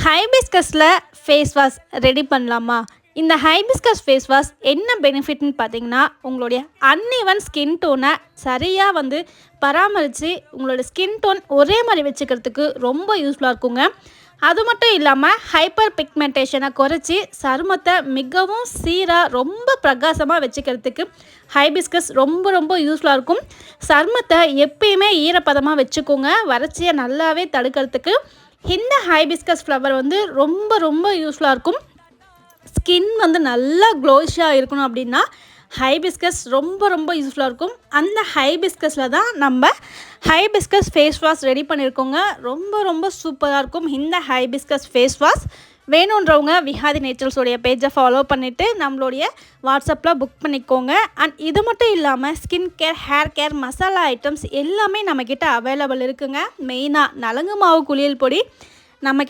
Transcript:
ஹைபிஸ்கஸில் face wash ready பண்ணலாமா? இந்த hibiscus face wash என்ன பெனிஃபிட்னு பார்த்தீங்கன்னா, உங்களுடைய அன்இவன் ஸ்கின் டோனை சரியாக பராமரித்து உங்களோட ஸ்கின் டோன் ஒரே மாதிரி வச்சுக்கிறதுக்கு ரொம்ப யூஸ்ஃபுல்லாக இருக்குங்க. அது மட்டும் இல்லாமல் ஹைப்பர் பிக்மெண்டேஷனை குறைச்சி சருமத்தை மிகவும் சீராக ரொம்ப பிரகாசமாக வச்சுக்கிறதுக்கு ஹைபிஸ்கஸ் ரொம்ப ரொம்ப யூஸ்ஃபுல்லாக இருக்கும். சருமத்தை எப்பயுமே ஈரப்பதமாக வச்சுக்கோங்க. வறட்சியை நல்லாவே தடுக்கிறதுக்கு இந்த ஹைபிஸ்கஸ் ஃப்ளவர் ரொம்ப ரொம்ப யூஸ்ஃபுல்லாக இருக்கும். ஸ்கின் நல்லா க்ளோஷியாக இருக்கணும் அப்படின்னா ஹைபிஸ்கஸ் ரொம்ப ரொம்ப யூஸ்ஃபுல்லாக இருக்கும். அந்த ஹைபிஸ்கஸில் தான் நம்ம ஹைபிஸ்கஸ் ஃபேஸ் வாஷ் ரெடி பண்ணியிருக்கோங்க. ரொம்ப ரொம்ப சூப்பராக இருக்கும் இந்த ஹைபிஸ்கஸ் ஃபேஸ் வாஷ். வேணுன்றவங்க விஹாதி நேச்சுரல்ஸோடைய பேஜை ஃபாலோ பண்ணிவிட்டு நம்மளுடைய வாட்ஸ்அப்பில் புக் பண்ணிக்கோங்க. அண்ட் இது மட்டும் இல்லாமல் skin care, hair care, masala items எல்லாமே நம்மக்கிட்ட அவைலபிள் இருக்குங்க. மெயினாக நலங்கு மாவு குளியல் பொடி நம்மக்கிட்ட